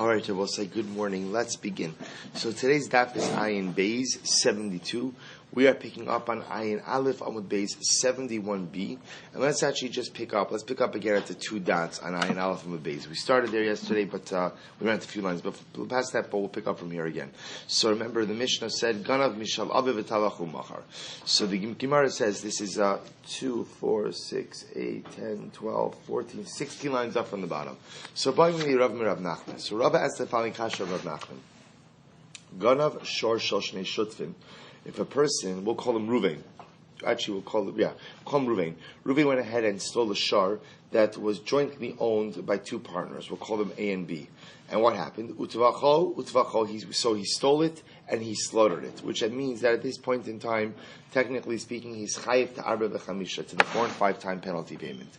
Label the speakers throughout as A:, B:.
A: All right, I will say good morning. Let's begin. So today's daf is Ayin Beis 72. We are picking up on Ayin Aleph Amud Beis 71b, and let's actually just pick up. Let's pick up again at the two dots on Ayin Aleph Amud Beis. We started there yesterday, but we ran a few lines. But past that, but we'll pick up from here again. So remember, the Mishnah said, "Ganav mishal aviv v'talachu machar." So the Gemara says this is 2, 4, 6, 8, 10, 12, 14, 16 lines up from the bottom. So Rav Nachman. So Rav asked the following kasha of Rav Nachman: Ganav shor shel shnei shutvim. If a person, we'll call him Ruvain. Actually, we'll call him Ruvain. Ruvain went ahead and stole a shar that was jointly owned by two partners. We'll call them A and B. And what happened? Utvacho, so he stole it and he slaughtered it, which means that at this point in time, technically speaking, he's chayiv to arba v'chamisha, to the 4 and 5 time penalty payment.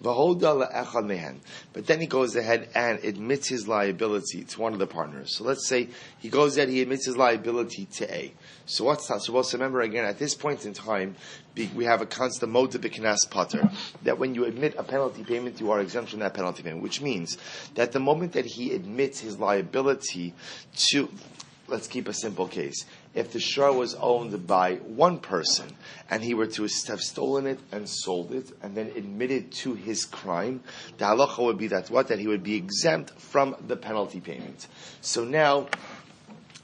A: V'hoda le'echad mehen. But then he goes ahead and admits his liability to one of the partners. So let's say he goes ahead, he admits his liability to A. So what's that? So we'll remember again, at this point in time, we have a constant mode to b'kinas pater, that when you admit a penalty payment, you are exempt from that penalty payment, which means that the moment that he admits his liability to, let's keep a simple case. If the shar was owned by one person and he were to have stolen it and sold it and then admitted to his crime, the halacha would be that he would be exempt from the penalty payment. So now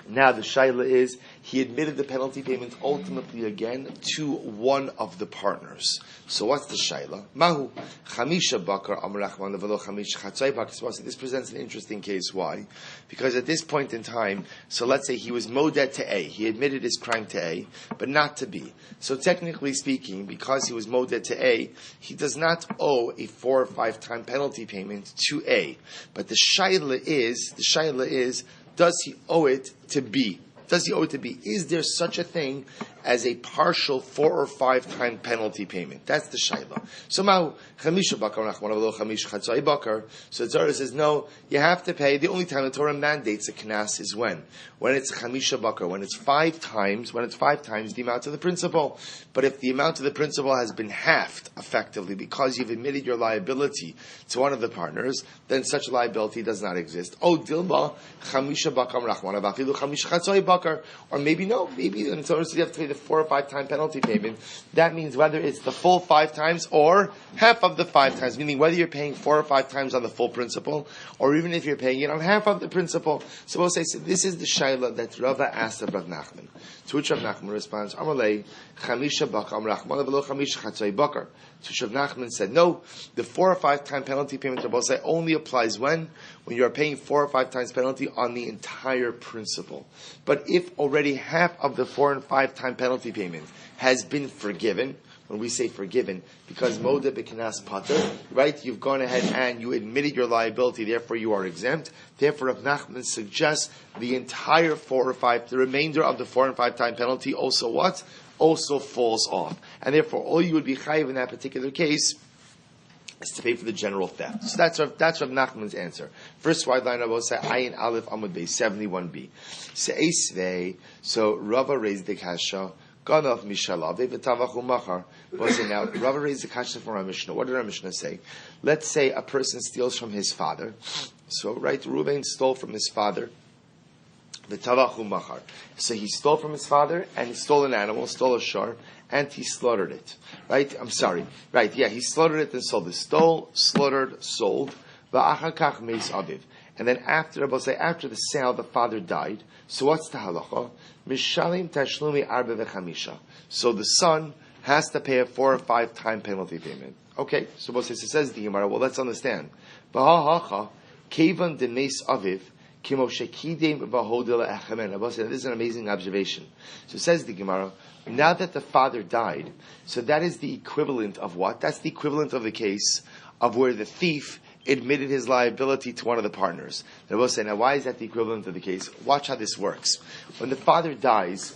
A: the shaila is, he admitted the penalty payment ultimately again to one of the partners. So what's the shaila? Mahu chamisha bakar amrachman levelo chamish chatzai bakar. This presents an interesting case. Why? Because at this point in time, so let's say he was moded to A. He admitted his crime to A, but not to B. So technically speaking, because he was moded to A, he does not owe a 4 or 5 time penalty payment to A. But the shaila is, does he owe it to B? Does he owe it to B? Is there such a thing as a partial 4 or 5 time penalty payment? That's the shayla. So Ma'u chamisha bakar nachman avlo chamish chatzai bakar. So the Torah says no, you have to pay. The only time the Torah mandates a knas is when it's chamisha bakar, when it's 5 times the amount of the principal. But if the amount of the principal has been halved effectively because you've admitted your liability to one of the partners, then such a liability does not exist. Oh dilma chamisha bakar nachman avlo chamish chatzai bakar. Or maybe in the Torah you have to pay the 4 or 5 time penalty payment. That means whether it's the full 5 times or half of the 5 times, meaning whether you're paying 4 or 5 times on the full principal, or even if you're paying it on half of the principal. So we'll say, so this is the shaila that Rava asked of Rav Nachman. To which Rav Nachman responds, Amalei chamisha bakar amrachman v'lo chamish chatzai bakar. To which Rav Nachman said, no, the 4 or 5 time penalty payment Rabbi say only applies when you are paying 4 or 5 times penalty on the entire principal. But if already half of the 4 and 5 time penalty payment has been forgiven, when we say forgiven, because moda b'kinas pater, right? You've gone ahead and you admitted your liability, therefore you are exempt. Therefore, Rav Nachman suggests the entire 4 or 5, the remainder of the 4 and 5 time penalty also what? Also falls off. And therefore, all you would be chayiv in that particular case is to pay for the general theft. So that's Rav Nachman's answer. First wide line I will say Ayin Aleph Amud Beis 71b. Se'esvei. So Rava raised the kasha. Ganav mishalav v'tavachu machar. Now Rava raised the kasha from our Mishnah. What did our Mishnah say? Let's say a person steals from his father. So right, Reuven stole from his father. V'tavachu machar. So he stole from his father and he stole an animal, stole a shar, and he slaughtered it. Right? I'm sorry. Right, yeah, he slaughtered it and sold it. Stole, slaughtered, sold. V'achakach meis aviv. And then after the sale, the father died. So what's the halacha? Mishalim tashlumi arba v'chamisha. So the son has to pay a 4 or 5 time penalty payment. Okay, so it says the Gemara, well, let's understand. V'hahacha, kevan denes aviv, this is an amazing observation. So it says the Gemara, now that the father died, so that is the equivalent of what? That's the equivalent of the case of where the thief admitted his liability to one of the partners. They will say, now why is that the equivalent of the case? Watch how this works. When the father dies,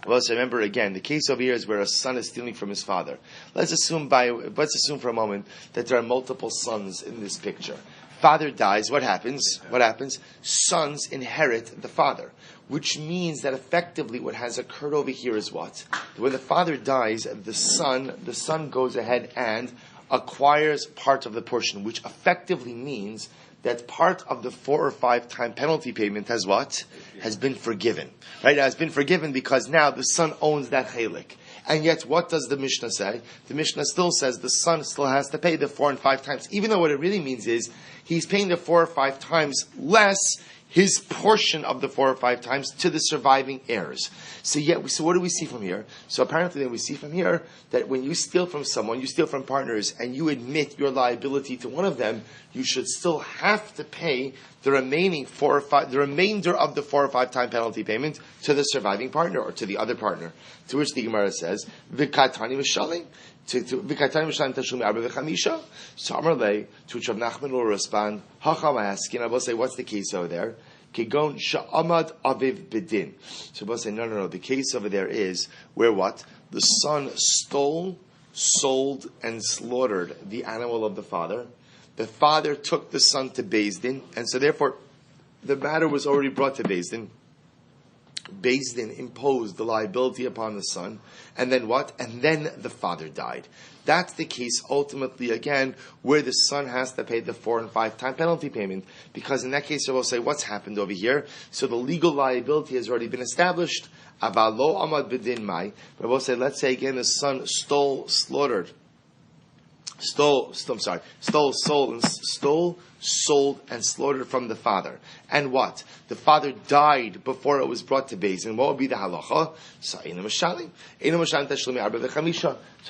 A: well, so remember again, the case over here is where a son is stealing from his father. Let's assume for a moment that there are multiple sons in this picture. Father dies, what happens? Sons inherit the father. Which means that effectively what has occurred over here is what? When the father dies, the son goes ahead and acquires part of the portion, which effectively means that part of the 4 or 5 time penalty payment has what? Has been forgiven. Right? It has been forgiven because now the son owns that chelik. And yet, what does the Mishnah say? The Mishnah still says the son still has to pay the 4 and 5 times, even though what it really means is he's paying the 4 or 5 times less his portion of the 4 or 5 times to the surviving heirs. So what do we see from here? So apparently then we see from here that when you steal from someone, you steal from partners, and you admit your liability to one of them, you should still have to pay the remainder of the 4 or 5 time penalty payment to the surviving partner or to the other partner. To which the Gemara says, "V'katani mishalim." To V'katani mishalim tashlumi arba v'chamisha. So Amarle, to which Rav Nachman will respond, Hacham asking, I will say, what's the case over there? Kigon sha'amad aviv bedin. So we'll say, no. The case over there is where what? The son stole, sold, and slaughtered the animal of the father. The father took the son to Beis Din, and so therefore the matter was already brought to Beis Din. Beis Din imposed the liability upon the son, and then what? And then the father died. That's the case ultimately, again, where the son has to pay the 4 and 5 time penalty payment, because in that case, we'll say, what's happened over here? So the legal liability has already been established. Avalo amad bedin mai. But we'll say, let's say again, the son stole, sold, and slaughtered from the father. And what? The father died before it was brought to Beis Din. What would be the halacha? So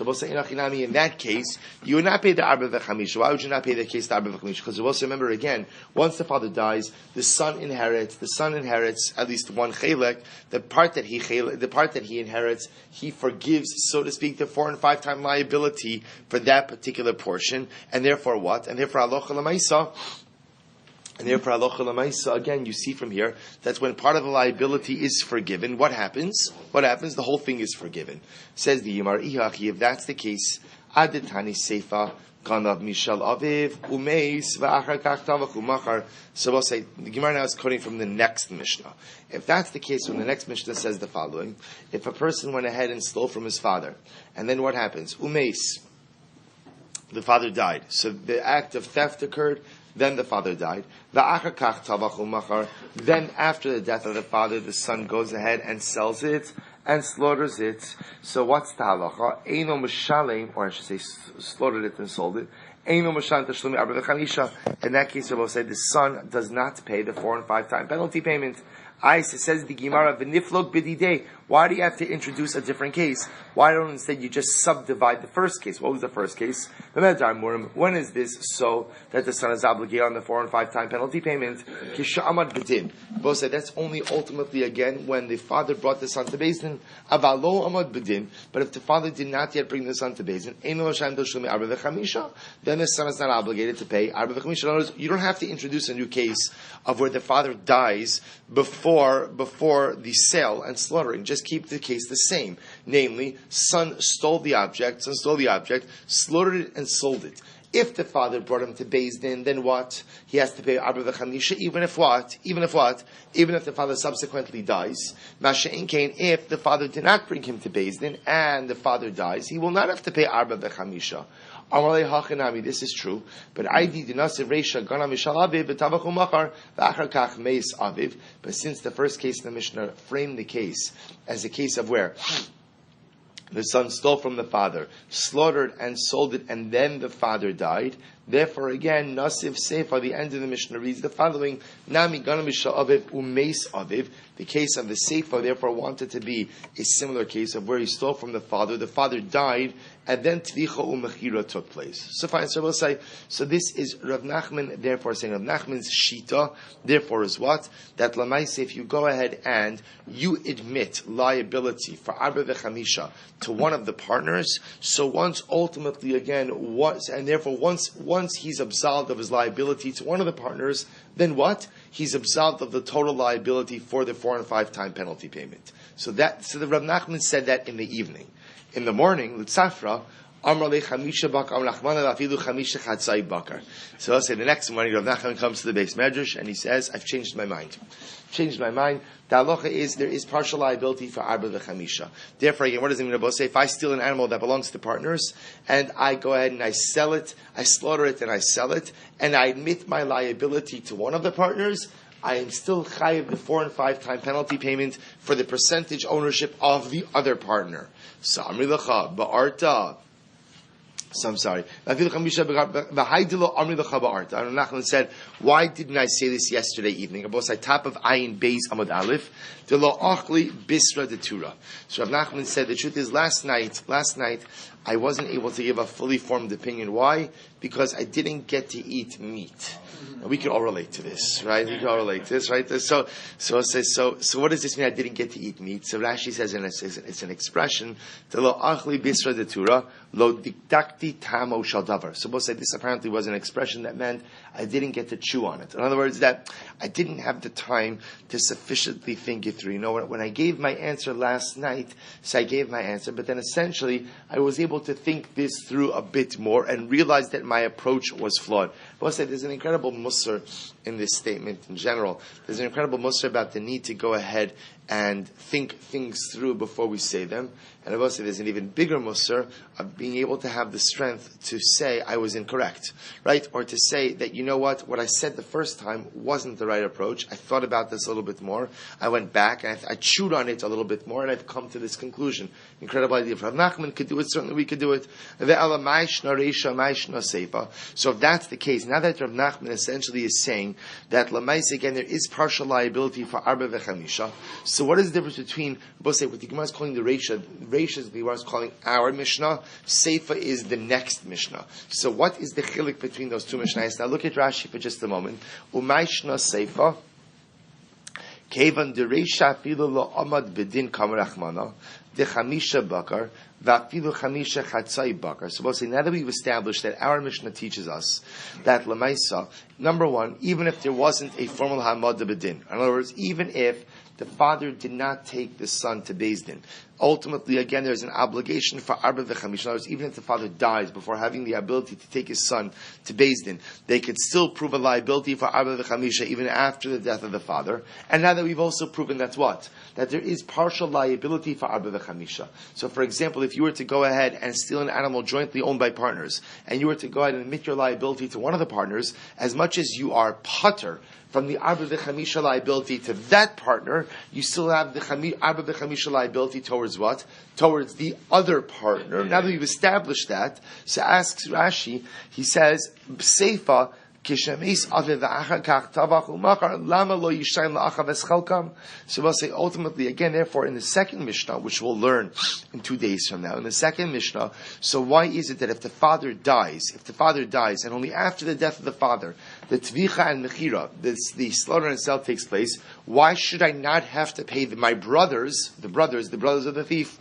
A: we'll say, in that case, you would not pay the arba v'chamisha. Why would you not pay the case the arba v'chamisha? Because we'll also remember again, once the father dies, the son inherits at least one chelek. The part that he inherits, he forgives, so to speak, the 4 and 5 time liability for that particular portion. And therefore what? And therefore halacha l'maisa. And therefore, halacha l'maisa, again, you see from here, that's when part of the liability is forgiven. What happens? The whole thing is forgiven. Says the Yimar, if that's the case, adetani seifa, ganav mishal aviv, umeis, v'achar kach tavach umachar. So we'll say, the Gemara now is quoting from the next Mishnah. If that's the case, when the next Mishnah says the following, if a person went ahead and stole from his father, and then what happens? Umeis, the father died. So the act of theft occurred, then the father died. Then after the death of the father, the son goes ahead and sells it and slaughters it. So what's the halacha? Eino mishalem, or I should say slaughtered it and sold it. Eino mishalem tashlumi arba v'chamisha. In that case, I will say the son does not pay the 4 and 5 time penalty payment. It says the Gemara, v'niflog b'didei. Why do you have to introduce a different case? Why don't instead you just subdivide the first case? What was the first case? When is this so that the son is obligated on the 4 and 5 time penalty payment? Kisha'amad b'din. Both say that's only ultimately again when the father brought the son to Beis Din. Avalo amad b'din. But if the father did not yet bring the son to Beis Din, then the son is not obligated to pay arba v'chamisha. In other words, you don't have to introduce a new case of where the father dies before the sale and slaughtering. Just keep the case the same. Namely, son stole the object, slaughtered it and sold it. If the father brought him to Beis Din, then what? He has to pay arba v'chamisha, even if the father subsequently dies. Masha'in kain, if the father did not bring him to Beis Din and the father dies, he will not have to pay arba v'chamisha. Amalei hachanami, this is true, but ID dinasiv reisha gana mishal aviv v'tavach umachar v'achar kach meis aviv. But since the first case in the Mishnah framed the case as a case of where the son stole from the father, slaughtered and sold it, and then the father died. Therefore, again, Nasiv Seifa, the end of the Mishnah reads the following: Nami Gana Misha Aviv Umeis Aviv. The case of the Seifa, therefore, wanted to be a similar case of where he stole from the father died, and then Tvicha Umechira took place. So fine, so we'll say, so this is Rav Nachman, therefore saying Rav Nachman's Shita, therefore is what? That Lamaise, if you go ahead and you admit liability for Arba V'chamisha to one of the partners, so once ultimately again, once he's absolved of his liability to one of the partners, then what? He's absolved of the total liability for the 4 and 5 time penalty payment. So the Rav Nachman said that in the evening. In the morning, L'tzafra, Amar le chamisha bakar Nachmana vafilu chamisha chatzai bakar. So I'll say the next morning, Rav Nachman comes to the base medrash and he says, I've changed my mind. Changed my mind. The halacha is there is partial liability for arba v'chamisha. Therefore, again, what does it mean? Say if I steal an animal that belongs to partners and I go ahead and I sell it, I slaughter it and I sell it, and I admit my liability to one of the partners, I am still chayiv the 4 and 5 time penalty payment for the percentage ownership of the other partner. So amri lecha ba'arta. So I'm sorry. Nachman said, why didn't I say this yesterday evening? Abos top of Ayin Beis Amud Aleph. De lo achli bisra de Tura. So Rav Nachman said, the truth is, last night, I wasn't able to give a fully formed opinion. Why? Because I didn't get to eat meat. And we can all relate to this, right? We can all relate to this, right? So what does this mean? I didn't get to eat meat. So Rashi says, it's an expression. De lo achli bisra de Tura, lo diktakti tamo shal davar. So both say this apparently was an expression that meant I didn't get to chew on it. In other words, that I didn't have the time to sufficiently think it through. You know, when I gave my answer last night, so I gave my answer, but then essentially I was able to think this through a bit more and realize that my approach was flawed. Both say there's an incredible musar in this statement in general. There's an incredible musar about the need to go ahead and think things through before we say them. And I will say there's an even bigger musar of being able to have the strength to say I was incorrect, right? Or to say that, you know what I said the first time wasn't the right approach. I thought about this a little bit more. I went back and I chewed on it a little bit more and I've come to this conclusion. Incredible idea. If Rav Nachman could do it, certainly we could do it. So if that's the case, now that Rav Nachman essentially is saying that Lamais, again, there is partial liability for Arba v'chamisha. So what is the difference between, both say, what the Gemara is calling the Reisha is the Gemara is calling our Mishnah, Seifa is the next Mishnah. So what is the chilik between those two Mishnahs? Now look at Rashi for just a moment. Umayshna Seifa, Kevan de Reisha Filu lo Amad Bedin Kamma Rachmana, de Chamisha Bakar, Vafilu Chamisha Chatzai Bakar. So we'll say, now that we've established that our Mishnah teaches us that Lamaisa, number one, even if there wasn't a formal Hamad Bedin, in other words, even if the father did not take the son to Beis Din, ultimately, again, there's an obligation for Arba v'chamisha. In other words, even if the father dies before having the ability to take his son to Beis Din, they could still prove a liability for Arba v'chamisha even after the death of the father. And now that we've also proven that's what? That there is partial liability for Arba v'chamisha. So, for example, if you were to go ahead and steal an animal jointly owned by partners, and you were to go ahead and admit your liability to one of the partners, as much as you are putter from the Arba v'chamisha liability to that partner, you still have the Arba v'chamisha liability towards what? Towards the other partner. Now that we've established that, so asks Rashi, he says, Seifa, so we'll say ultimately, again, therefore, in the second Mishnah, which we'll learn in 2 days from now, in the second Mishnah, so why is it that if the father dies, and only after the death of the father, the Tvicha and Mechira, the slaughter and sale takes place, why should I not have to pay my brothers, the brothers of the thief,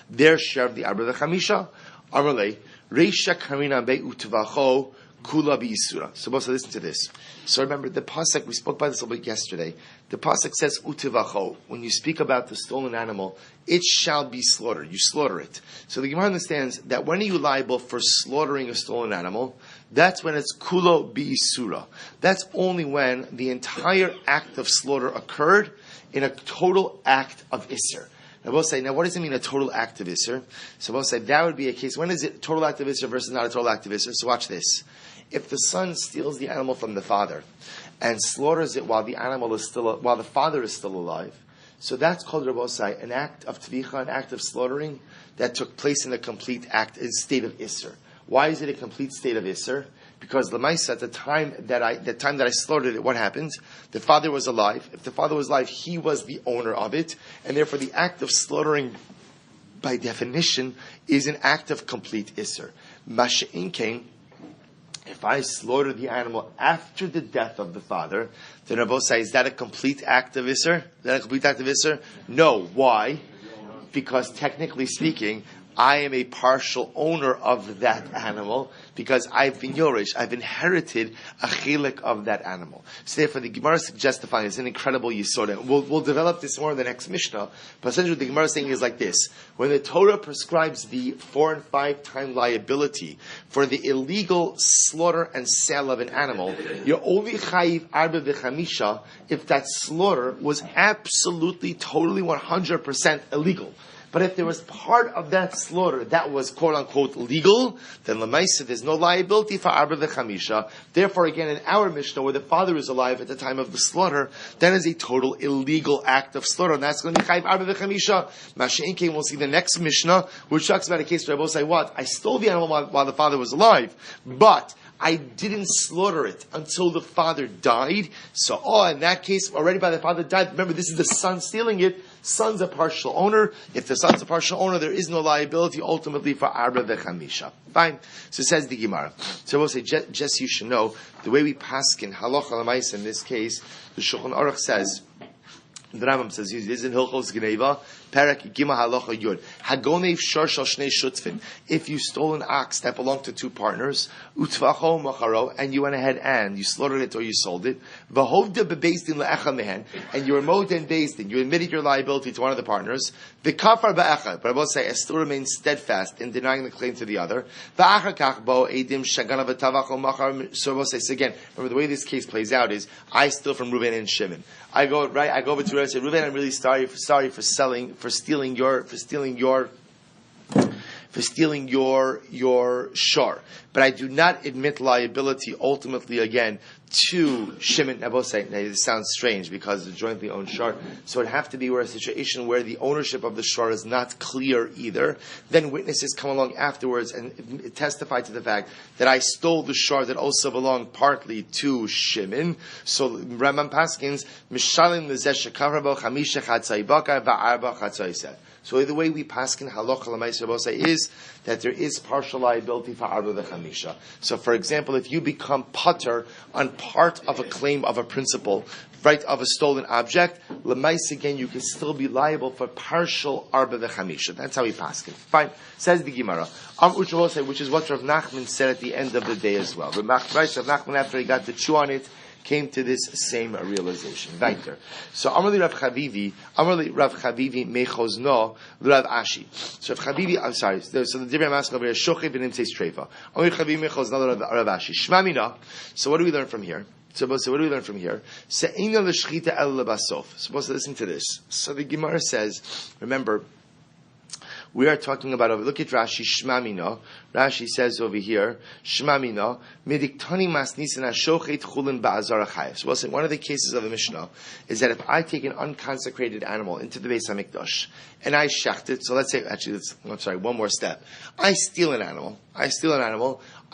A: their share of the Arba v'chamisha? Amarle, Reisha Karina Be Utvacho, Kula B'Yisura. So listen to this. So remember, the pasuk, we spoke about this a little bit yesterday. The pasuk says, Utivacho. When you speak about the stolen animal, it shall be slaughtered. You slaughter it. So the Gemara understands that when are you liable for slaughtering a stolen animal? That's when it's Kulo B'Yisura. That's only when the entire act of slaughter occurred in a total act of Isser. Now we'll say, now what does it mean a total act of Isser? So we'll say that would be a case, when is it total act of Isser versus not a total act of Isser? So watch this. If the son steals the animal from the father and slaughters it while the father is still alive, so that's called Rabosai, an act of tvicha, an act of slaughtering that took place in a complete state of Isser. Why is it a complete state of Isser? Because Lamaisa, at the time that I slaughtered it, what happened? The father was alive. If the father was alive, he was the owner of it, and therefore the act of slaughtering, by definition, is an act of complete Isser. Masha'in came. If I slaughter the animal after the death of the father, then Rabosai, is that a complete act of Isser? No. Why? Because technically speaking, I am a partial owner of that animal because I've been Yorish. I've inherited a chilik of that animal. So therefore, the Gemara suggests defining it's an incredible yisod. We'll develop this more in the next Mishnah. But essentially, what the Gemara is saying is like this: when the Torah prescribes the 4 and 5 time liability for the illegal slaughter and sale of an animal, you're only chayiv arba v'chamisha if that slaughter was absolutely, totally, 100% illegal. But if there was part of that slaughter that was quote unquote legal, then lemaisa there's no liability for arba v'chamisha. Therefore, again, in our Mishnah, where the father is alive at the time of the slaughter, that is a total illegal act of slaughter, and that's going to be chayiv arba v'chamisha. Masha'inkein, we'll see the next Mishnah, which talks about a case where I will say, what? I stole the animal while the father was alive, but I didn't slaughter it until the father died. So, in that case, already by the father died, remember, this is the son stealing it. Son's a partial owner. If the son's a partial owner, there is no liability ultimately for arba v'chamisha. Fine. So says the Gemara. So we'll say, just you should know, the way we paskin halacha l'maisa in this case, the Shulchan Aruch says, the Rambam says, this is in Hilchos Gneva, Perek Gima Halacha Yud. Hagonev Shor Shal Shnei Shutzvin. If you stole an ox that belonged to 2 partners, Utvacho Macharo, and you went ahead and you slaughtered it or you sold it, Vahovda Bebezdin Le'echa Mehen, and you were Moden Bezdin, you admitted your liability to one of the partners, V'kafar Ba'echa, but I will say, I still remain steadfast in denying the claim to the other, V'achar Kach Bo Eidim Shagana V'tavacho Machar, so I will say, so again, remember the way this case plays out is, I steal from Reuven and Shimon. I go over to Reuven and say, Reuven, I'm really sorry for stealing your shor. But I do not admit liability ultimately again to Shimon. I will say, now this sounds strange because it's a jointly owned shor. So it'd have to be a situation where the ownership of the shor is not clear either. Then witnesses come along afterwards and testify to the fact that I stole the shor that also belonged partly to Shimon. So Rambam Paskins, Mishalim Lezesh Shekavrabo Chamisha Chatzai Baka Va'arba Chatzai. So the way we paskin halacha l'maisa bosa is that there is partial liability for arba v'chamisha. So, for example, if you become putter on part of a claim of a principle, right, of a stolen object, l'maisa again you can still be liable for partial arba v'chamisha. That's how we paskin. Fine. Says the Gemara, which is what Rav Nachman said at the end of the day as well. Rav Nachman, after he got to chew on it, came to this same realization. Weiter. So Amrli Rav Chavivi mechozno Rav Ashi. So Rav Chavivi, I'm sorry. So the different mask over here, Shochiv and says Treifa. Amrli Chavivi mechozno Rav Ashi. Shma mina. So what do we learn from here? So what do we learn from here? Se'ina l'shchita el lebasof. Supposed to listen to this. So the Gemara says, remember, we are talking about look at Rashi, Shmamina. Rashi says over here, Shmamina, Mediktani masnisin ashochet chulin ba'azar achayv. So we'll say one of the cases of the Mishnah is that if I take an unconsecrated animal into the Beis HaMikdash and I shecht it, so let's say, one more step. I steal an animal, I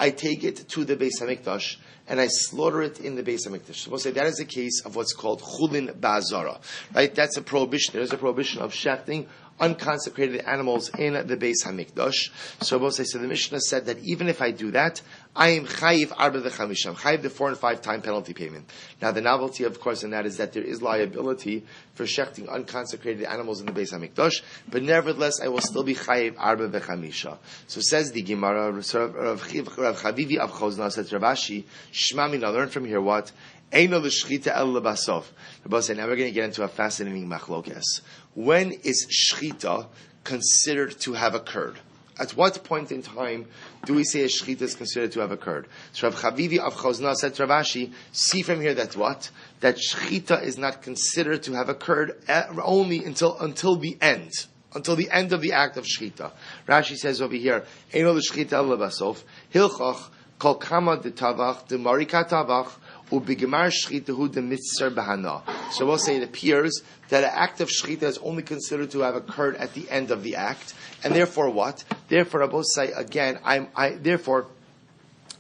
A: take it to the Beis HaMikdash, and I slaughter it in the Beis HaMikdash. So we'll say that is a case of what's called chulin ba'azara. Right? That's a prohibition. There is a prohibition of shechting unconsecrated animals in the Beis HaMikdash. So the Mishnah said that even if I do that, I am chayiv arba v'chamisha. I'm chayiv the 4 and 5 time penalty payment. Now the novelty, of course, in that is that there is liability for shechting unconsecrated animals in the Beis HaMikdash, but nevertheless I will still be chayiv arba v'chamisha. So says the Gemara, Rav Chavivi of Chozna says Rav Ashi, Shma mina, learn from here what? Eino l'shchita el lebasof. Rabbi said, now we're going to get into a fascinating machlokes. When is shchita considered to have occurred? At what point in time do we say a shchita is considered to have occurred? So Rav Chavivi of Chozna said to Rav Ashi, see from here that what? That shchita is not considered to have occurred only until the end. Until the end of the act of shchita. Rashi says over here, Eino l'shchita el lebasof, hilchach, kol Kamma de tavach, de marika tavach, so we'll say it appears that an act of shechita is only considered to have occurred at the end of the act, and therefore what? Therefore, I will say again, therefore,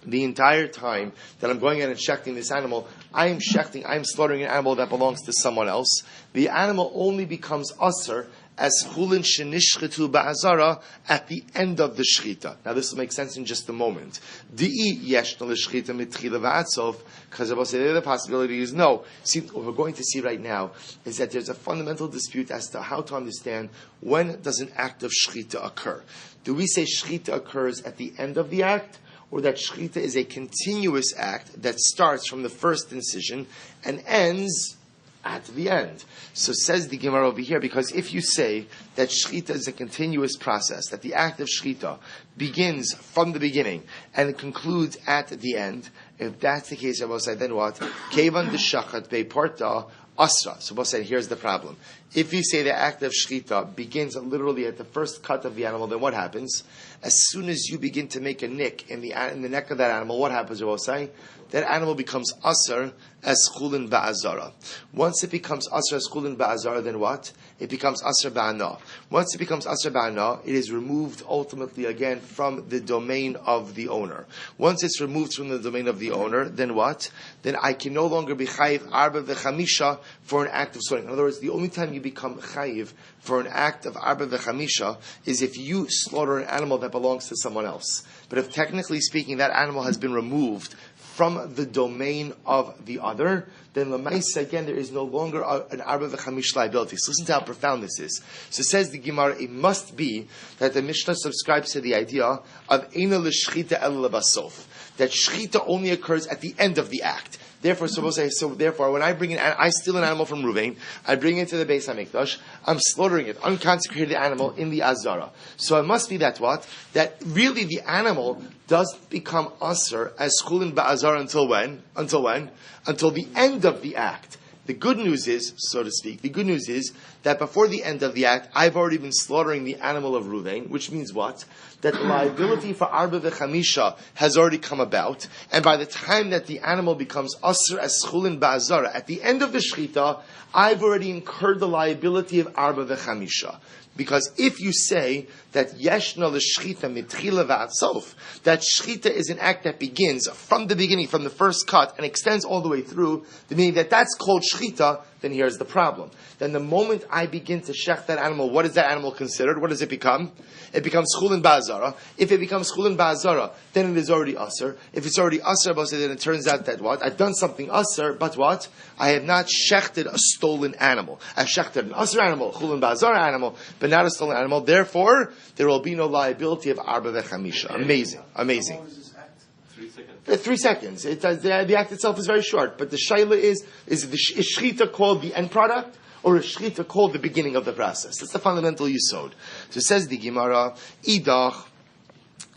A: the entire time that I'm going in and shechting this animal, I'm slaughtering an animal that belongs to someone else. The animal only becomes usher as chulin shenishchetu ba'azara at the end of the shchita. Now this will make sense in just a moment. Di'i yeshna l'shchita mitchila v'atzof, because the possibility is no. See, what we're going to see right now is that there's a fundamental dispute as to how to understand when does an act of shchita occur. Do we say shchita occurs at the end of the act, or that shchita is a continuous act that starts from the first incision and ends at the end? So says the Gemara over here, because if you say that shchita is a continuous process, that the act of shchita begins from the beginning and concludes at the end, if that's the case, I will say, then what? Kevan d'shachat be'parta asra. So we'll say, here's the problem. If you say the act of shchita begins literally at the first cut of the animal, then what happens? As soon as you begin to make a nick in the neck of that animal, what happens, we'll say? That animal becomes asr as chulin ba'azara. Once it becomes asr as chulin ba'azara, then what? It becomes asr ba'ana. Once it becomes asr ba'ana, it is removed ultimately again from the domain of the owner. Once it's removed from the domain of the owner, then what? Then I can no longer be chayiv arba v'chamisha for an act of slaughtering. In other words, the only time you become chayiv for an act of arba v'chamisha is if you slaughter an animal that belongs to someone else. But if technically speaking that animal has been removed from the domain of the other, then l'maisa, again, there is no longer an arba v'chamish liability. So listen to how profound this is. So says the Gemara, it must be that the Mishnah subscribes to the idea of eina l'shchita el lebasof, that shchita only occurs at the end of the act. Therefore, therefore, when I bring I steal an animal from Ruvain, I bring it to the Beis HaMikdash, I'm slaughtering it, unconsecrated animal in the Azara. So it must be that what? That really the animal doesn't become Asr as chulin ba'azara until when? Until the end of the act. The good news is, so to speak, that before the end of the act, I've already been slaughtering the animal of Ruvain, which means what? That the liability for Arba v'chamisha has already come about, and by the time that the animal becomes Asr as chulin ba'azara, at the end of the shchita, I've already incurred the liability of Arba v'chamisha. Because if you say that yeshna l'shchita mitchila v'atzof, that shchita is an act that begins from the beginning, from the first cut, and extends all the way through, meaning that that's called shchita, then here's the problem. Then the moment I begin to shech that animal, what is that animal considered? What does it become? It becomes chulin ba'azara. If it becomes chulin ba'azara, then it is already asr. If it's already asr, then it turns out that what? I've done something asr, but what? I have not shechted a stolen animal. I've shechted an asr animal, chulin ba'azara animal, but not a stolen animal. Therefore, there will be no liability of arba v'chamisha. Amazing.
B: How long is this act? 3 seconds.
A: 3 seconds. The act itself is very short, but the shaila is shchita called the end product, or is shchita called the beginning of the process? That's the fundamental yisod. So it says the Gemara, idach.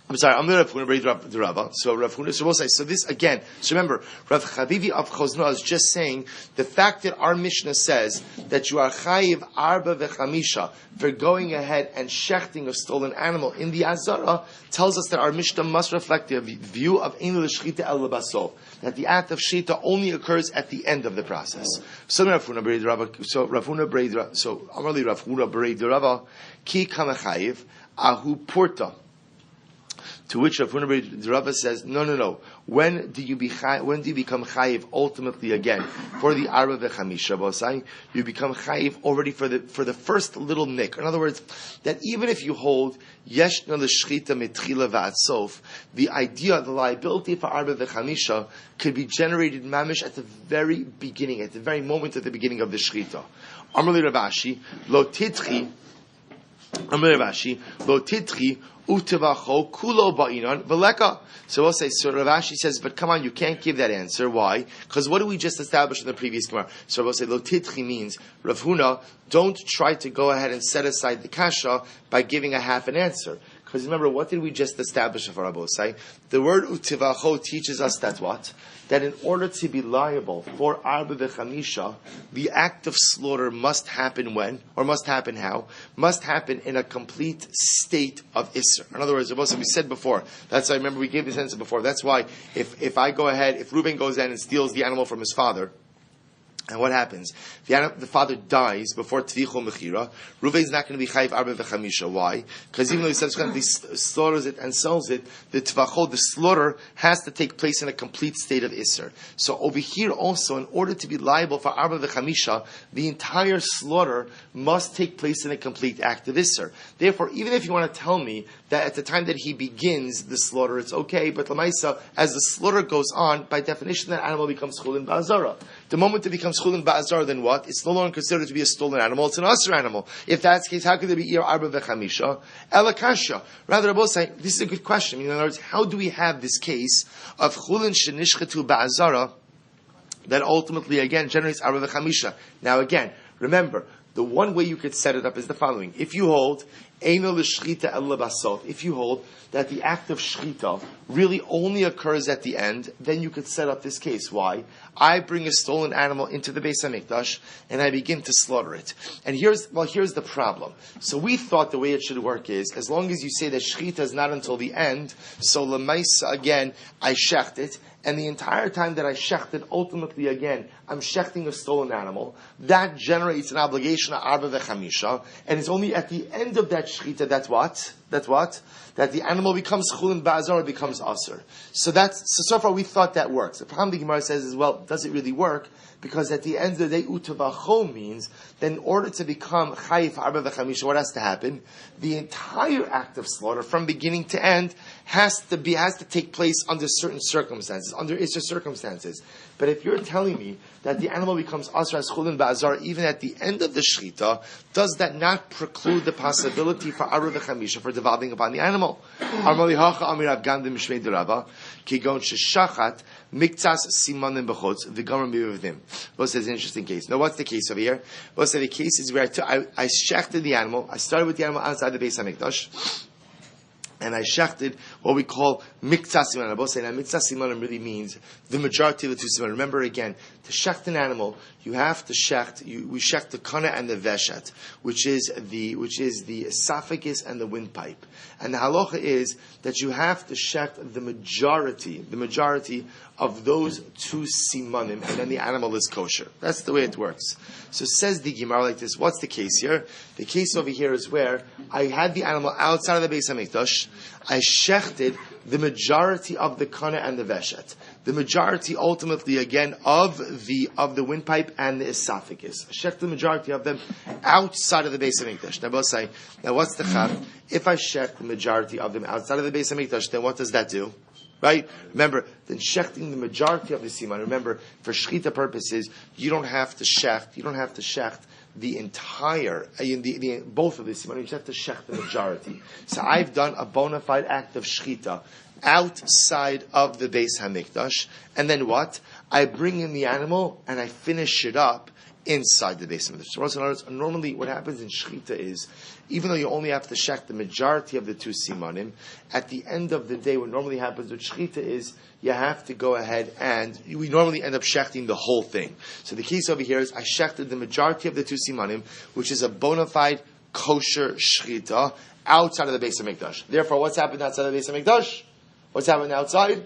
A: I'm sorry, I'm going to Rav Huna the Rava. So Rav Huna, so we'll say, so this again, so remember, Rav Chavivi of Chosno is just saying, the fact that our Mishnah says that you are chayiv arba v'chamisha for going ahead and shechting a stolen animal in the Azara tells us that our Mishnah must reflect the view of ein l'shchita el lebasov, that the act of shchita only occurs at the end of the process. So Rav Huna Berei Rava, so Amarli Rav Huna Berei Rava, ki Kamma chayiv ahu porta. To which Rav Huna Rava says, no. When do you become chayiv ultimately again for the arba v'chamisha bosai? You become chayiv already for the first little nick. In other words, that even if you hold yeshna l'shchita mitchila v'atsof, the idea, the liability for arba v'chamisha could be generated mamish at the very beginning, at the very moment at the beginning of the shchita. Amarli Ravashi lo titchi. Amarli Ravashi lo titchi. Utavacho kulo ba'inon veleka. So we'll say, so Rav Ashi says, but come on, you can't give that answer. Why? Because what did we just establish in the previous Gemara? So we'll say, lo titchi means, Rav Huna, don't try to go ahead and set aside the kasha by giving a half an answer. Because remember, what did we just establish for Rabosai? The word utivacho teaches us that what? That in order to be liable for arba v'chamisha, the act of slaughter must happen when? Or must happen how? Must happen in a complete state of isser. In other words, we said before, that's why, remember we gave this answer before, that's why if I go ahead, if Reuben goes in and steals the animal from his father, And what happens? The father dies before Tvicho Mechira. Reuven is not going to be Chayiv Arba V'Chamisha. Why? Because even though he subsequently slaughters it and sells it, the slaughter, has to take place in a complete state of Isser. So over here also, in order to be liable for Arba V'Chamisha, the entire slaughter must take place in a complete act of Isser. Therefore, even if you want to tell me that at the time that he begins the slaughter, it's okay, but Lamaisa, as the slaughter goes on, by definition, that animal becomes Chulin Ba'azara. The moment it becomes Chulin Ba'azar, then what? It's no longer considered to be a stolen animal, it's an Asr animal. If that's the case, how could there be Ir Arba V'Chamisha? Elakasha. Rather, I will say, this is a good question. In other words, how do we have this case of Chulin Shenishchetu Ba'azara that ultimately, again, generates Arba V'Chamisha? Now again, remember, the one way you could set it up is the following. If you hold, Eino l'shchita el lebasot, if you hold that the act of shchita really only occurs at the end, then you could set up this case. Why? I bring a stolen animal into the Beis HaMikdash and I begin to slaughter it. And here's the problem. So we thought the way it should work is, as long as you say that shchita is not until the end, so lemaisa, again, I shecht it, and the entire time that I shecht it, ultimately again, I'm shechting a stolen animal. That generates an obligation of Arba V'Chamisha, and it's only at the end of that shechita that the animal becomes Chulin Ba'azar, becomes Aser. So far we thought that works. The problem the Gemara says is, well, does it really work? Because at the end of the day, Utavacho means that in order to become Chayif Arba V'Chamisha, what has to happen? The entire act of slaughter, from beginning to end, has to take place under certain circumstances, under Isser circumstances. But if you're telling me that the animal becomes Asr as Chulin Ba'azar even at the end of the Shechita, does that not preclude the possibility for Arba V'Chamisha, for devolving upon the animal? Miktsas simanim b'chutz v'gamar mivivdim. What's an interesting case? Now, what's the case over here? What's the case is where I shechted the animal. I started with the animal outside the Beis HaMikdash, and I shechted what we call miktsas simanim. Both say that miktsas simanim really means the majority of the two simanim. Remember again, to shecht an animal, you have to shecht. We shecht the kana and the veshet, which is the esophagus and the windpipe. And the halacha is that you have to shecht the majority of those two simanim, and then the animal is kosher. That's the way it works. So says the Gemara like this. What's the case here? The case over here is where I had the animal outside of the Beis HaMikdash. I shechted the majority of the kana and the veshet. The majority, ultimately, again, of the windpipe and the esophagus. I shecht the majority of them outside of the Beis HaMikdash. Now, we'll say, now what's the chav? If I shecht the majority of them outside of the Beis HaMikdash, then what does that do? Right? Remember, then shechting the majority of the siman. Remember, for shechita purposes, you don't have to shecht the entire, both of the siman. You just have to shecht the majority. So I've done a bona fide act of shechita outside of the Beis HaMikdash, and then what? I bring in the animal and I finish it up inside the Beis HaMikdash. So normally what happens in shechita is, even though you only have to shecht the majority of the two simanim, at the end of the day, what normally happens with shechita is you have to go ahead and we normally end up shechting the whole thing. So the case over here is I shechted the majority of the two simanim, which is a bona fide kosher shechita outside of the Beis HaMikdash. Therefore, what's happened outside of the Beis HaMikdash? What's happened outside?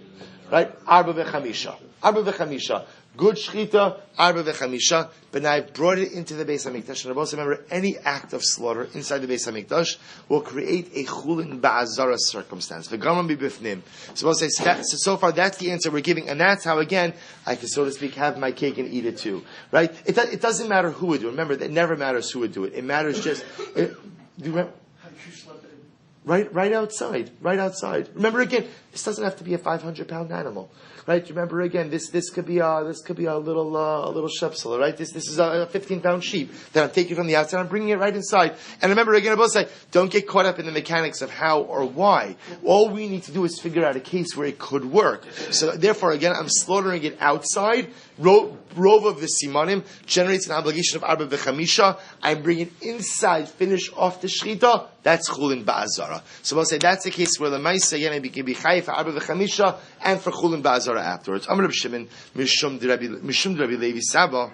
A: Right? Arba V'Chamisha. Arba V'Chamisha. Good shechita, Arba V'Chamisha, but now I've brought it into the Beis HaMikdash. And also remember, any act of slaughter inside the Beis HaMikdash will create a Chulin Ba'azara circumstance. V'gamam b'bifnim. So we'll say, so far that's the answer we're giving, and that's how, again, I can, so to speak, have my cake and eat it too. Right? It doesn't matter who would do it. Remember, it never matters who would do it. It matters just, do you remember? Right outside. Remember again, this doesn't have to be a 500-pound animal. Right? Remember again, this could be a little shepsel, right? This is a 15-pound sheep that I'm taking from the outside, I'm bringing it right inside. And remember again, I both say, don't get caught up in the mechanics of how or why. All we need to do is figure out a case where it could work. So therefore, again, I'm slaughtering it outside. Rov of the simanim generates an obligation of Arba V'Chamisha. I bring it inside, finish off the shechita. That's Chulin Ba'azara. So we'll say that's the case where the Maisa, again, I can be Chayiv for Arba V'Chamisha and for Chulin Ba'azara afterwards. Amar Reb Shimon, Mishum Rabbi Levi Saba,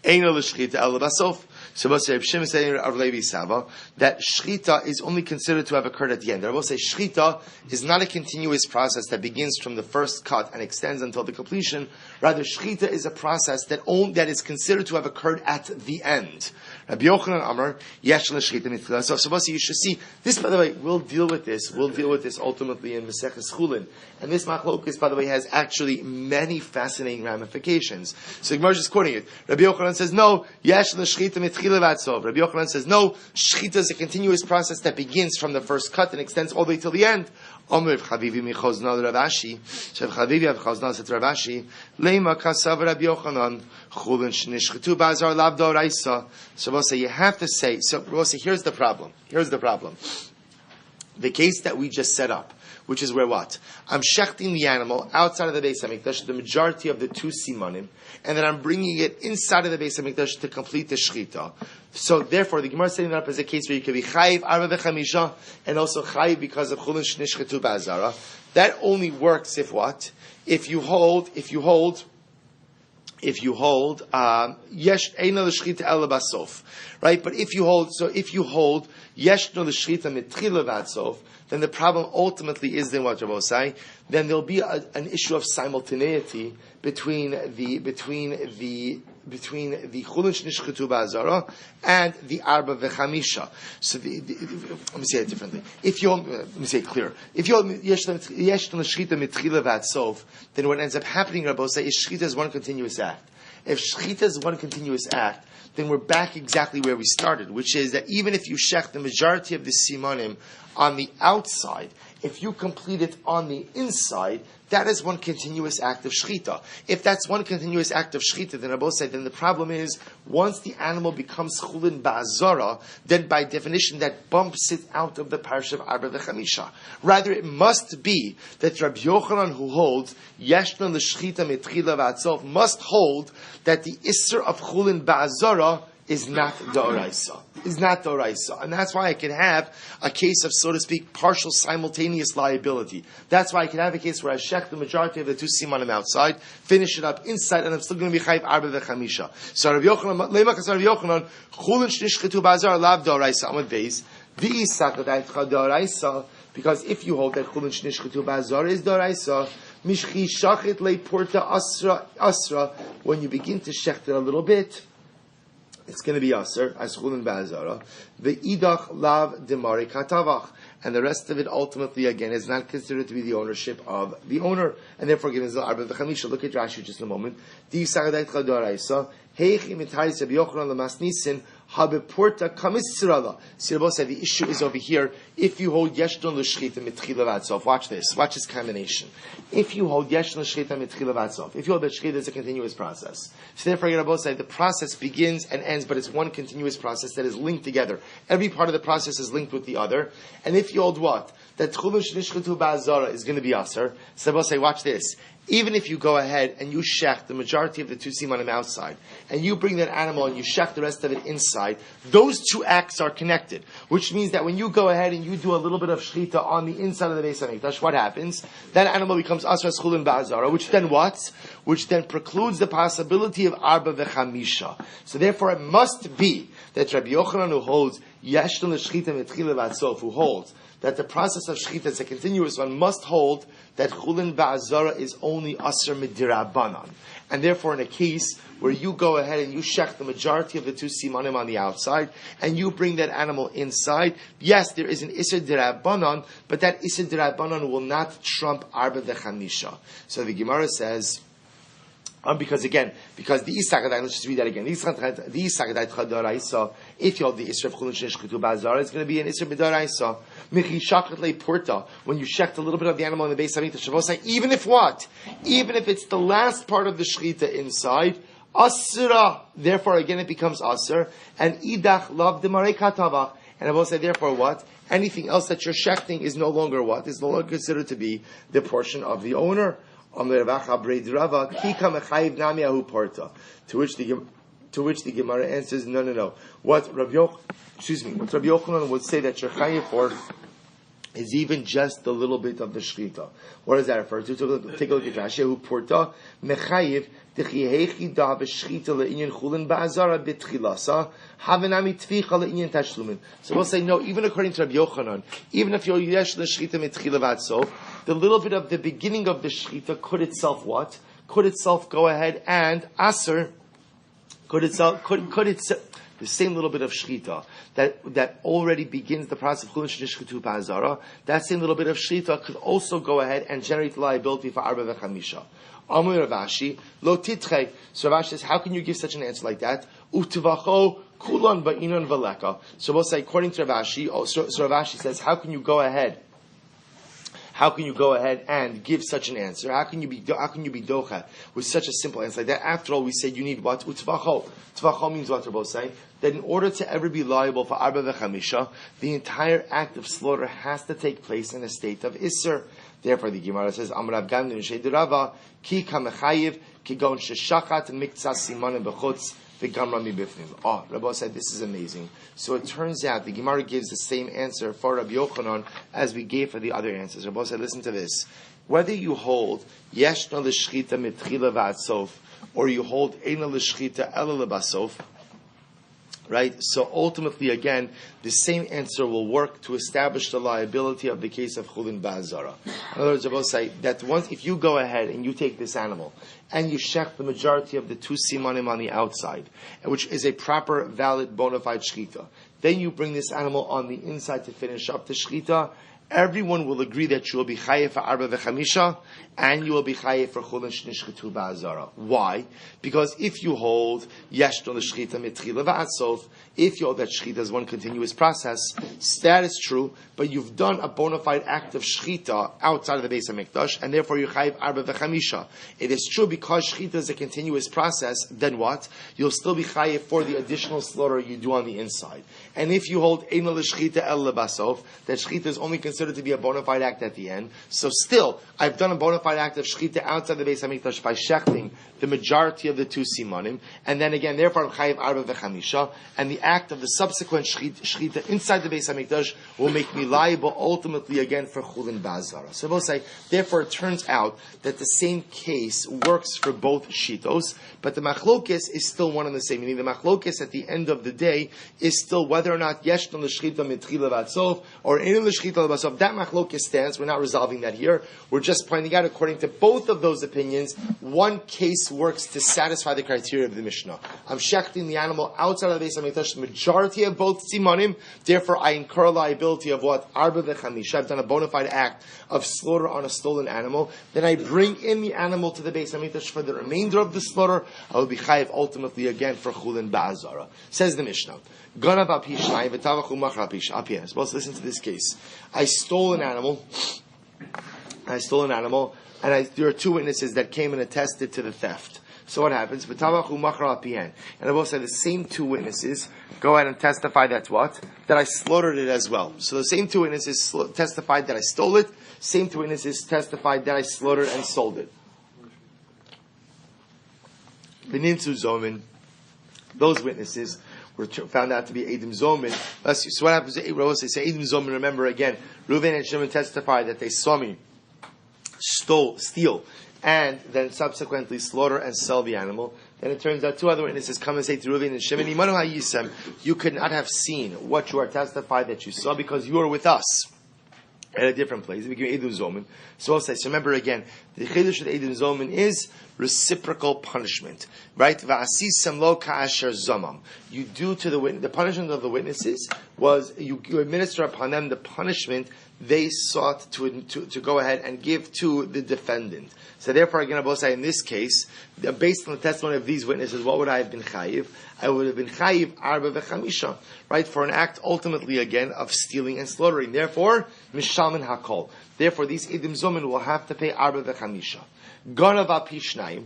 A: Eino l'shchita el basof. So Reb Shimon saying of Levi Sava that shchita is only considered to have occurred at the end. Rabbi say shchita is not a continuous process that begins from the first cut and extends until the completion. Rather, shchita is a process that is considered to have occurred at the end. Rabbi Yochanan Amar yesh l'shchita mitchila. So you should see this. By the way, we'll deal with this. We'll deal with this ultimately in Maseches Chulin. And this machlokes, by the way, has actually many fascinating ramifications. So Gemara is quoting it. Rabbi Yochanan says no. Yesh l'shchita mitchila v'atzov. Rabbi Yochanan says no. Shchita is a continuous process that begins from the first cut and extends all the way till the end. Omer Chavivi michozna Ravashi. Shev Chavivi michozna said Ravashi. Leima kasav Rabbi Yochanan. Chulin shnishchetu bazar lav doraisa. So we'll say you have to say. So we'll say here's the problem. Here's the problem. The case that we just set up, which is where what? I'm shechting the animal outside of the Beis HaMikdash, the majority of the 2 simanim, and then I'm bringing it inside of the Beis HaMikdash to complete the shechita. So therefore, the Gemara is setting it up as a case where you can be chayiv arba v'chamisha, and also chayiv because of chulin shnishchetu ba'azara. That only works if what? If you hold, yesh eina l'shchita ela basof, right? But if you hold yesh no l'shchita mitchila v'atsof, then the problem ultimately is then what Rabbi say. Then there'll be an issue of simultaneity between the chulin shnishchetu ba'azara and the arba v'chamisha. So let me say it differently. Let me say it clear. If you yesh l'shchita mitchila v'atsof, then what ends up happening, Rabbi say, is shchita is one continuous act. If shchita is one continuous act, then we're back exactly where we started, which is that even if you shech the majority of the simanim on the outside, if you complete it on the inside, that is one continuous act of shechita. If that's one continuous act of shechita, then Rabbi said, then the problem is, once the animal becomes chulin ba'azara, then by definition that bumps it out of the parish of Arba v'chamisha. Rather, it must be that Rabbi Yochanan, who holds yeshna l'shechita mitchila v'atzof, must hold that the isser of chulin ba'azara is not d'oraisa. And that's why I can have a case of, so to speak, partial simultaneous liability. That's why I can have a case where I shech the majority of the 2 simanim outside, finish it up inside, and I'm still going to be chayiv arba v'chamisha. So Rabbi Yochanan, leimakas Rabbi Yochanan, chulin shnishchetu ba'azar lav d'oraisa. Amad beis, di'isakadaytcha d'oraisa, because if you hold that chulin shnishchetu ba'azar is d'oraisa, mishchi shachit le porta asra, when you begin to shecht it a little bit, it's going to be aser as chulin ba'azara. The idach lav demari katavach, and the rest of it ultimately again is not considered to be the ownership of the owner, and therefore given the arba v'chamisha. Look at Rashi just in a moment. Di sagadayt chadoraisa heichi mitayis Rabbi Yochanan lemasnisin habeporta kamisrala. See, Rabbi said the issue is over here. If you hold yeshton l'shchita mitchila v'atzof, watch this combination. If you hold yeshton l'shchita mitchila v'atzof, if you hold that shchita is a continuous process, so therefore Rabbi said the process begins and ends, but it's one continuous process that is linked together. Every part of the process is linked with the other. And if you hold what? That chulin shnishchetu ba'azara is going to be aser. So Rabbi say, watch this. Even if you go ahead and you shech the majority of the 2 simanim outside, and you bring that animal and you shech the rest of it inside, those 2 acts are connected. Which means that when you go ahead and you do a little bit of shechita on the inside of the Beis HaMikdash, what happens? That animal becomes asras chulin ba'azara, which then what? Which then precludes the possibility of arba v'chamisha. So therefore it must be that Rabbi Yochanan, who holds yeshton l'shechita mitchila v'atzof, who holds that the process of shechita is a continuous one, must hold that chulin ba'azara is only aser midirabanan. And therefore, in a case where you go ahead and you shech the majority of the 2 simanim on the outside, and you bring that animal inside, yes, there is an iser dirabanan, but that iser dirabanan will not trump arba v'chamisha. So the Gemara says, because the Isagadai, let's just read that again. The Isagadai Chadaraisa, if you hold the Isra of Chulin Shnishchetu Ba'azara, it's going to be an Isra B'daraisa. Michi Shachet Le Porta, when you shecht a little bit of the animal in the Beis HaMikdash Shavosai, even if what? Even if it's the last part of the Shechita inside, Asura, therefore again it becomes Asur, and Idach Lav Demarei Katavach, and I will say therefore what? Anything else that you're shechting is no longer what? Is no longer considered to be the portion of the owner. To which the Gemara answers, no. What Rabbi Yochanan would say that you're chayiv for is even just a little bit of the shchita. What does that refer to? Take a look at Rashi. Who porta mechayiv dechihechi da v'shchita le'inyan chulin ba'azara b'tchilasa havenami tvicha le'inyan tashlumin. So we'll say no. Even according to Rabbi Yochanan, even if you're yesh l'shchita mitchila v'atsof, the little bit of the beginning of the shchita could itself what? Could itself go ahead and aser? Could itself the same little bit of shchita that already begins the process of chulin shenishchatu ba'azara, that same little bit of shchita could also go ahead and generate liability for arba v'chamisha. Amar Ravashi lo titchei. So Ravashi says, how can you give such an answer like that? U'tivacho kulan ba'inon v'leka. So we'll say, according to Ravashi, so Ravashi says, how can you go ahead and give such an answer? How can you be docha with such a simple answer like that? After all, we said you need what? Utvacho. Tvacho means what we're both saying. That in order to ever be liable for arba v'chamisha, the entire act of slaughter has to take place in a state of isser. Therefore, the Gemara says, Amrav Gamliel Shei Rava ki kamechayiv ki gon sheshachat miktzas simanim b'chutz. Oh, Rabbi said this is amazing. So it turns out the Gemara gives the same answer for Rabbi Yochanan as we gave for the other answers. Rabbi said, listen to this. Whether you hold yeshna l'shchita mitchila v'atsof, or you hold eina l'shchita ela lebasof, right? So ultimately, again, the same answer will work to establish the liability of the case of chulin ba'azara. In other words, I will say that once, if you go ahead and you take this animal and you shech the majority of the two simanim on the outside, which is a proper, valid, bona fide shchita, then you bring this animal on the inside to finish up the shchita, everyone will agree that you will be chayev for arba v'chamisha, and you will be chayev for chulin shenishchatu ba'azara. Why? Because if you hold yeshno l'shchita mitchila v'atsof, if you hold that shchita is one continuous process, that is true, but you've done a bona fide act of shchita outside of the Beis HaMikdash, and therefore you're chayev arba v'chamisha. It is true because shchita is a continuous process, then what? You'll still be chayev for the additional slaughter you do on the inside. And if you hold eina l'shchita el lebasof, that shchita is only considered to be a bona fide act at the end, so still, I've done a bona fide act of shchita outside the Beis HaMikdash by shechting the majority of the two simanim, and then again, therefore I'm chayev arba v'chamisha, and the act of the subsequent shchita inside the Beis HaMikdash will make me liable ultimately again for chulin ba'azara. So we'll say, therefore it turns out that the same case works for both shitos, but the machlokes is still one and the same. Meaning the machlokes at the end of the day is still whether or not yeshna l'shchita mitchila v'atsof or ein l'shchita l'basof. That machlokes stands. We're not resolving that here. We're just pointing out, according to both of those opinions, one case works to satisfy the criteria of the Mishnah. I'm shechting the animal outside of the Beis HaMikdash, the majority of both simanim. Therefore, I incur liability of what? Arba v'chamisha. I've done a bona fide act of slaughter on a stolen animal. Then I bring in the animal to the Beis HaMikdash for the remainder of the slaughter. I will be chayiv ultimately again for chulin ba'azara. Says the Mishnah. Ganav api shnai v'tavachu machar api shnai. Supposed to listen to this case. I stole an animal, and there are two witnesses that came and attested to the theft. So what happens? V'tavachu machar apihen. And I will say the same two witnesses go ahead and testify that's what? That I slaughtered it as well. So the same two witnesses testified that I stole it. Same two witnesses testified that I slaughtered and sold it. V'ninsu zomin. Those witnesses were found out to be Eidim Zomin. So what happens? They say Eidim Zomin. Remember again, Reuven and Shimon testified that they saw me steal, and then subsequently slaughter and sell the animal. Then it turns out two other witnesses come and say to Reuven and Shimon, Imanu ha'yisem, you could not have seen what you are testified that you saw because you were with us at a different place. It became Eidim Zomin. So I'll say, so remember again, the Chidush of Eidim Zomin is reciprocal punishment, right? Va'asisem lo ka'asher zamam. You do to the punishment of the witnesses was you administer upon them the punishment they sought to go ahead and give to the defendant. So therefore, again, I will say in this case, based on the testimony of these witnesses, what would I have been chayiv? I would have been chayiv arba v'chamisha, right? For an act ultimately again of stealing and slaughtering. Therefore, mishalmin hakol. Therefore, these Eidim Zomin will have to pay arba v'chamisha. Ganav api shnayim.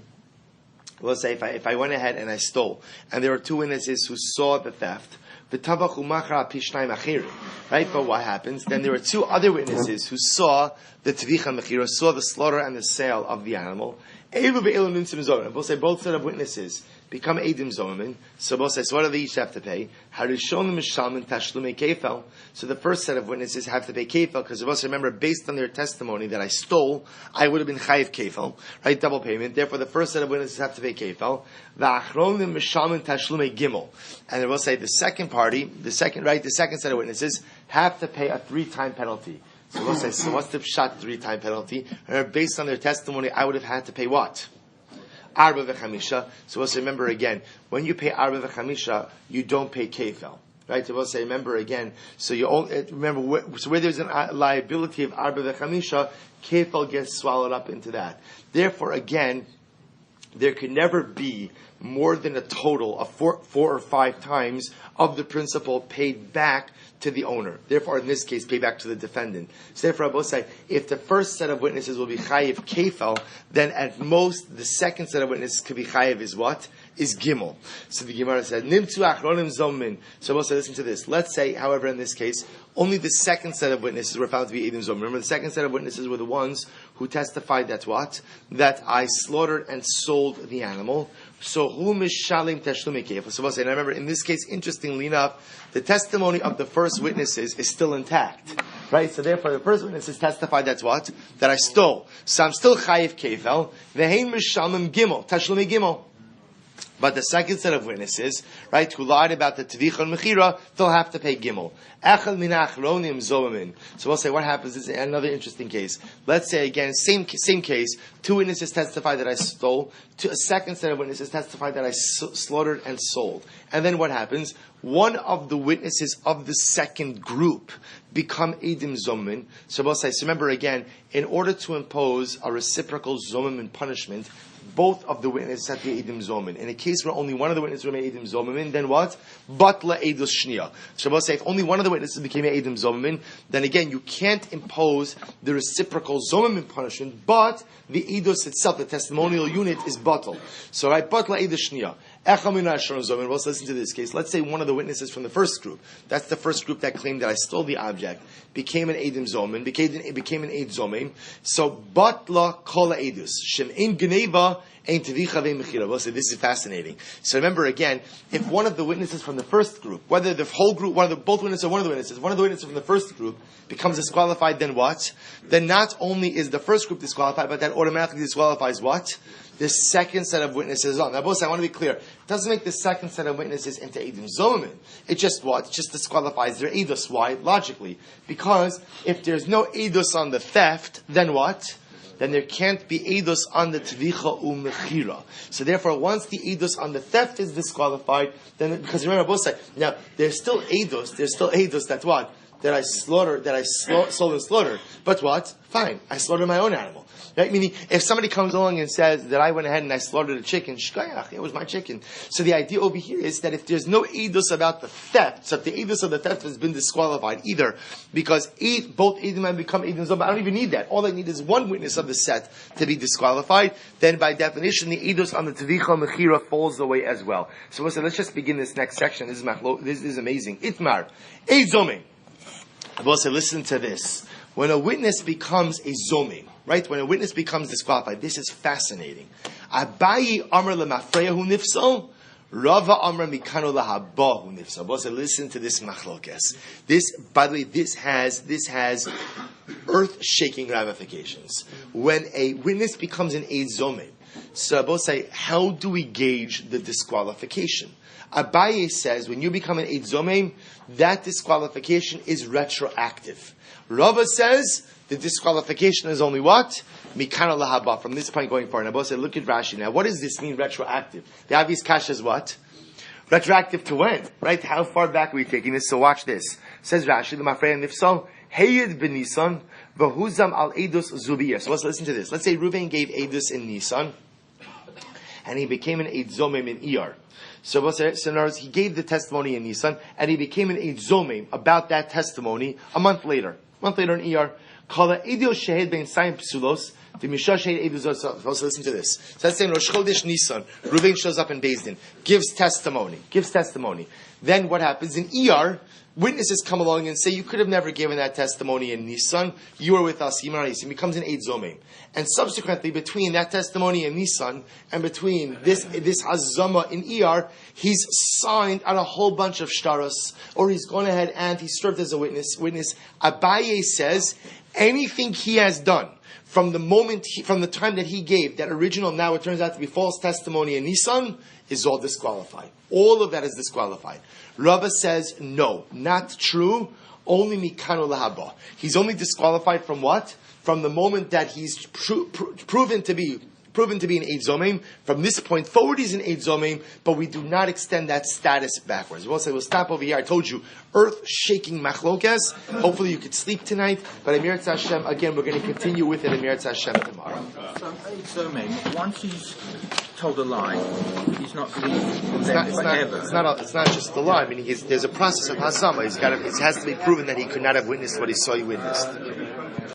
A: We'll say if I went ahead and I stole, and there were two witnesses who saw the theft, Right? But what happens? Then there were two other witnesses who saw the Tvicha Mechira, saw the slaughter and the sale of the animal. And we'll say both set of witnesses become Eidim Zomim. So both say, so what do they each have to pay? So the first set of witnesses have to pay kefel, because both remember, based on their testimony that I stole, I would have been chayiv kefel, right? Double payment. Therefore, the first set of witnesses have to pay kefel. And they will say the second party, the second set of witnesses have to pay a 3-time penalty. So we'll say, so what's the pshat 3-time penalty? Based on their testimony, I would have had to pay what? Arba v'chamisha. So we'll say, remember again, when you pay arba v'chamisha, you don't pay kefel. Right? So we'll say, remember again, so you only, remember, where there's a liability of arba v'chamisha, kefel gets swallowed up into that. Therefore, again, there can never be more than a total of 4 or 5 times of the principal paid back to the owner. Therefore, in this case, pay back to the defendant. So therefore, I will say, if the first set of witnesses will be chayiv kefel, then at most, the second set of witnesses could be chayiv is what? Is gimel. So the Gemara said, nimtzu achronim zomin. So we'll say, listen to this. Let's say, however, in this case, only the second set of witnesses were found to be Eidim Zomim. Remember, the second set of witnesses were the ones who testified that what? That I slaughtered and sold the animal. So who mishalim teshlumi kefel? So we'll say, and I remember, in this case, interestingly enough, the testimony of the first witnesses is still intact. Right? So therefore, the first witnesses testified that's what? That I stole. So I'm still chayiv kefel. Vehein mishalim gimel. Teshlumi gimel. But the second set of witnesses, right, who lied about the Tvicha and Mechira, they'll have to pay Gimel. Echel min achronim zomin. So we'll say, what happens is another interesting case. Let's say again, same case, 2 witnesses testify that I stole, a second set of witnesses testify that I slaughtered and sold. And then what happens? One of the witnesses of the second group become Eidim Zomin. So we'll say, so remember again, in order to impose a reciprocal Zomin punishment, both of the witnesses have to be Eidim Zomin. In a case where only one of the witnesses remained Eidim Zomin, then what? Batla Eidus Shnia. So we'll say, if only one of the witnesses became Eidim Zomin, then again, you can't impose the reciprocal Zomin punishment, but the Eidus itself, the testimonial unit, is Batal. So, right, Batla Eidus Shnia. Well, let's listen to this case. Let's say one of the witnesses from the first group, that's the first group that claimed that I stole the object, became an Eidim Zomin, became an Eid Zomin. So, Batla Kola Eidus. Shem in Geneva, ain't Tvicha ve'mechira. Well, so this is fascinating. So remember again, if one of the witnesses from the first group, whether the whole group, both witnesses or one of the witnesses from the first group becomes disqualified, then what? Then not only is the first group disqualified, but that automatically disqualifies what? The second set of witnesses on. Now, both, I want to be clear. It doesn't make the second set of witnesses into Eidim Zomin. It just what? It just disqualifies their Eidos. Why? Logically. Because if there's no Eidos on the theft, then what? Then there can't be Eidos on the Tvicha u'mechira. So therefore, once the Eidos on the theft is disqualified, then, because remember, both sides, now, there's still Eidos that what? That I sold and slaughtered. But what? Fine. I slaughtered my own animal. Right? Meaning, if somebody comes along and says that I went ahead and I slaughtered a chicken, shkayach, it was my chicken. So the idea over here is that if there's no edus about the theft, so if the edus of the theft has been disqualified, either because both edim have become edim zom, I don't even need that. All I need is one witness of the set to be disqualified. Then by definition, the edus on the tvicha mechira falls away as well. So let's just begin this next section. This is amazing. Itmar, eid zomim. I will say, listen to this. When a witness becomes a zomim, right? When a witness becomes disqualified, this is fascinating. Abayi amar lemafreyahu nifsal, Rava amar mikano lahabahu nifsal. Well, so listen to this machlokes. This, by the way, this has earth-shaking ramifications. When a witness becomes an eid zomim, so both say, how do we gauge the disqualification? Abaye says, when you become an eid zomim, that disqualification is retroactive. Rava says, the disqualification is only what? Mikana lahaba, from this point going forward. Now, said, look at Rashi. Now, what does this mean, retroactive? The obvious kasha is what? Retroactive to when? Right? How far back are we taking this? So watch this. Says Rashi, the mafrei nifsal, heyed b'nisan, v'huzam al edus zubiyah. So let's listen to this. Let's say Reuven gave edus in Nisan, and he became an eid zomim in Iyar. So in other words, he gave the testimony in Nisan, and he became an eid zomim about that testimony a month later. In Iyar, kala edil shehed ben sayim psulos, The Mishashay Eduzot. Also, listen to this. So let's say in Rosh Chodesh Nisan, Reuven shows up in Beis Din, gives testimony. Then what happens in ER? Witnesses come along and say, you could have never given that testimony in Nisan. You were with us. He becomes an Eid Zomim. And subsequently, between that testimony in Nisan and between this Hazama in ER, he's signed on a whole bunch of shtaros, or he's gone ahead and he served as a witness. Abaye says, anything he has done from the time that he gave that original, now it turns out to be false testimony in Nisan, is all disqualified. All of that is disqualified. Rava says, no, not true. Only mikanu lahaba. He's only disqualified from what? From the moment that he's proven to be an Eid Zomim. From this point forward, he's an Eid Zomim, but we do not extend that status backwards. We'll stop over here. I told you, earth-shaking machlokes. Hopefully you could sleep tonight. But Amir Hashem, again, we're going to continue with it, Amir Hashem, tomorrow.
C: So Eid Zomim, once he's told a lie, he's not believed forever.
A: It's not just the lie. I mean, there's a process of Hazama. It has to be proven that he could not have witnessed what he saw you witnessed.